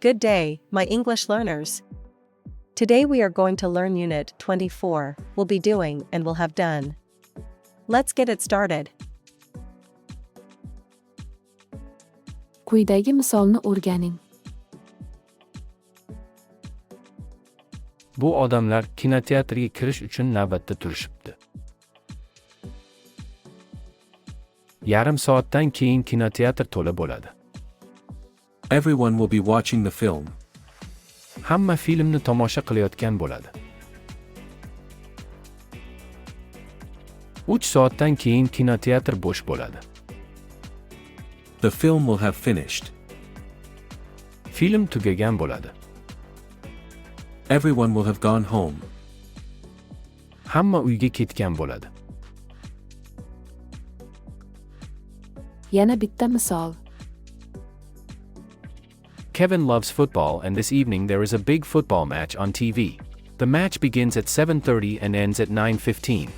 Good day, my English learners. Today we are going to learn Unit 24, will be doing and will have done. Let's get it started. Quyidagi misolni o'rganing. Bu odamlar kinoteatrga kirish uchun navbatda turishibdi. Yarim soatdan keyin kinoteatr to'la bo'ladi. Everyone will be watching the film. Hamma filmni tomosha qilayotgan bo'ladi. 3 soatdan keyin kinoteatr bo'sh bo'ladi. The film will have finished. Film tugagan bo'ladi. Everyone will have gone home. Hamma uyga ketgan bo'ladi. Yana bitta misol. Kevin loves football and this evening there is a big football match on TV. The match begins at 7:30 and ends at 9:15.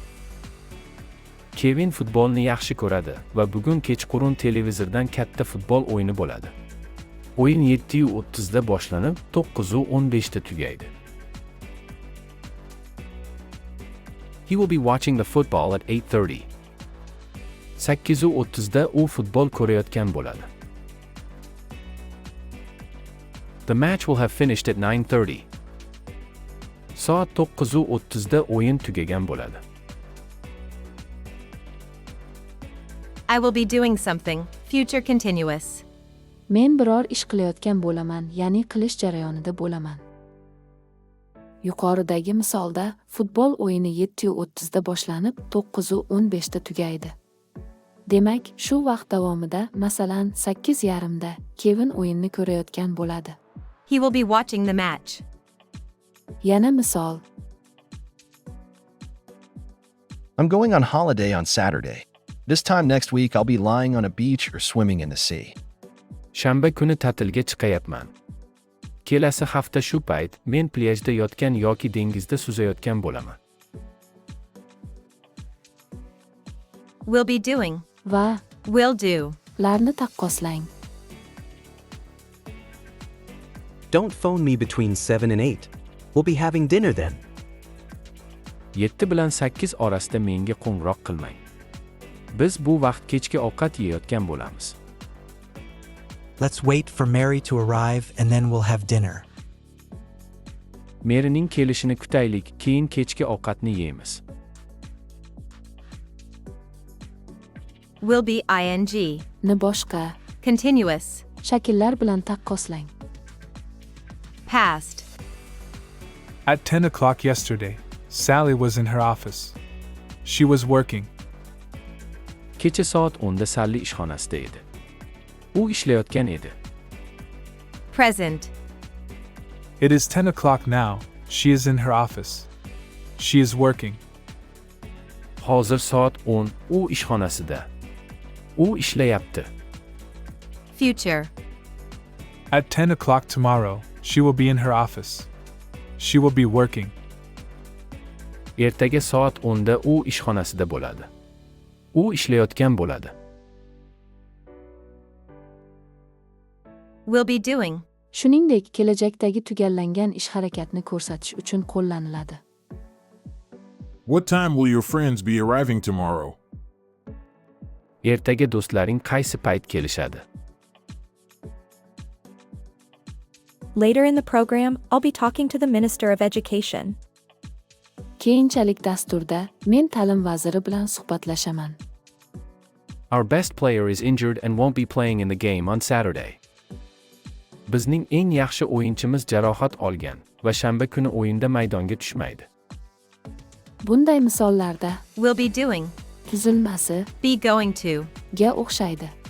Kevin futbolni yaxshi ko'radi va bugun kechqurun televizordan katta futbol o'yini bo'ladi. O'yin 7:30 da boshlanib 9:15 da tugaydi. He will be watching the football at 8:30. 8:30 da u futbol ko'rayotgan bo'ladi. The match will have finished at 9:30. Soat 9:30 da o'yin tugagan bo'ladi. I will be doing something, future continuous. Men biror ish qilayotgan bo'laman, ya'ni qilish jarayonida bo'laman. Yuqoridagi misolda futbol o'yini 7:30 da boshlanib 9:15 da tugaydi. Demak, shu vaqt davomida, masalan, 8:30 da Kevin o'yinni ko'rayotgan bo'ladi. He will be watching the match. Yana misol. I'm going on holiday on Saturday. This time next week I'll be lying on a beach or swimming in the sea. Shanba kuni ta'tilga chiqayapman. Kelasi hafta shu payt men plyajda yotgan yoki dengizda suzayotgan bo'laman. Will be doing. Va Will do. larni taqqoslang. Don't phone me between 7 and 8. We'll be having dinner then. 7 bilan 8 orasida menga qo'ng'iroq qilmang. Biz bu vaqt kechki ovqat yeyotgan bo'lamiz. Let's wait for Mary to arrive and then we'll have dinner. Maryning kelishini kutaylik, keyin kechki ovqatni yeymiz. Will be ing. Ni boshqa Continuous. shakllar bilan taqqoslang. Past. At 10 o'clock yesterday, Sally was in her office. She was working. Kecha soat 10 da Sally ishxonasida edi. U ishlayotgan edi. Present. It is 10 o'clock now. She is in her office. She is working. Hozir soat 10, u ishxonasida. U ishlayapti. Future. At 10 o'clock tomorrow, she will be in her office. She will be working. Ertaga soat 10 da u ishxonasida bo'ladi. U ishlayotgan bo'ladi. Will be doing. Shuningdek, kelajakdagi tugallangan ish harakatni ko'rsatish uchun qo'llaniladi. What time will your friends be arriving tomorrow? Ertaga do'stlaring qaysi payt kelishadi? Later in the program, I'll be talking to the Minister of Education. Keyinchalik dasturda men ta'lim vaziri bilan suhbatlashaman. Our best player is injured and won't be playing in the game on Saturday. Bizning eng yaxshi o'yinchimiz jarohat olgan va shanba kuni o'yinda maydonga tushmaydi. Bunday misollarda Will be doing. tuzilmasi Be going to. ga o'xshaydi.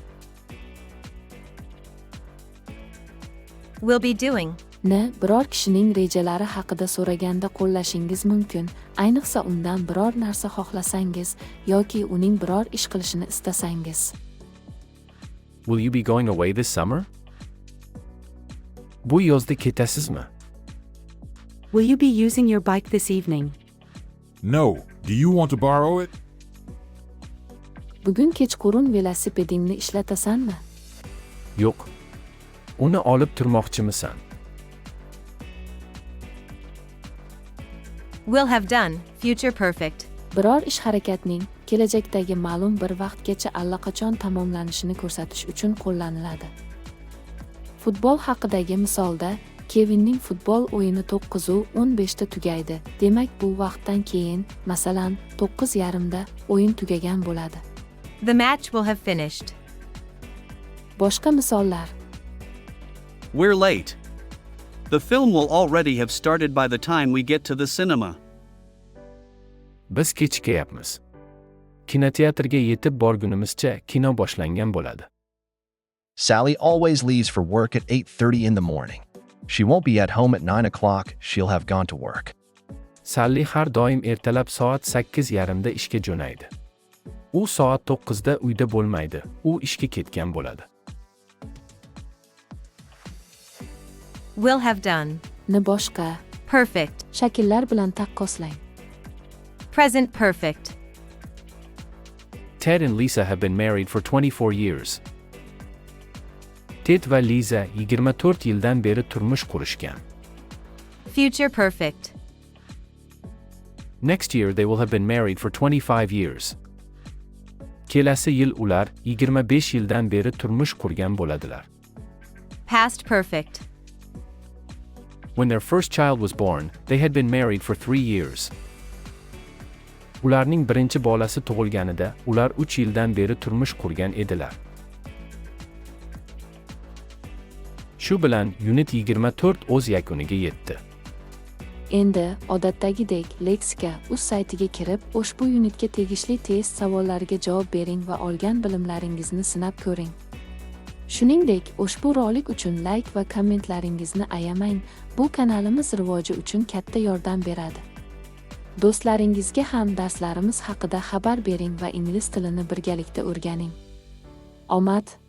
Will be doing. Ni biror kishining rejalari haqida so'raganda qo'llashingiz mumkin, ayniqsa undan biror narsa xohlasangiz yoki uning biror ish qilishini istasangiz. Will you be going away this summer? Bu yozda ketasizmi? Will you be using your bike this evening? No. Do you want to borrow it? Bugun kechqurun velosipedingni ishlatasanmi? Yo'q. Uni olib turmoqchimisan? Will have done, future perfect. Biror ish harakatning kelajakdagi ma'lum bir vaqtgacha allaqachon tamomlanishini ko'rsatish uchun qo'llaniladi. Futbol haqidagi misolda Kevinning futbol o'yini 9:15 da tugaydi. Demak, bu vaqtdan keyin, masalan, 9:30 da o'yin tugagan bo'ladi. The match will have finished. Boshqa misollar. We're late. The film will already have started by the time we get to the cinema. Biz kechikyapmiz. Kinoteatrga yetib borgunimizcha kino boshlangan bo'ladi. Sally always leaves for work at 8:30 in the morning. She won't be at home at 9 o'clock, she'll have gone to work. Sally har doim ertalab soat 8:30 da ishga jo'naydi. U soat 9 da uyda bo'lmaydi, u ishga ketgan bo'ladi. Will have done. Ni boshqa Perfect. shakllar bilan taqqoslang. Present perfect. Ted and Lisa have been married for 24 years. Ted va Lisa 24 yildan beri turmush qurishgan. Future perfect. Next year they will have been married for 25 years. Kelasi yil ular 25 yildan beri turmush qurgan bo'ladilar. Past perfect. When their first child was born, they had been married for 3 years. Ularning birinchi bolasi tug'ilganida ular 3 yildan beri turmush qurgan edilar. Shu bilan Unit 24 o'z yakuniga yetdi. Endi odatdagidek Lexika.uz saytiga kirib, ushbu unitga tegishli test savollariga javob bering va olgan bilimlaringizni sinab ko'ring. Shuningdek, ushbu rolik uchun like va kommentlaringizni ayamang. Bu kanalimiz rivoji uchun katta yordam beradi. Do'stlaringizga ham darslarimiz haqida xabar bering va ingliz tilini birgalikda o'rganing. Omad!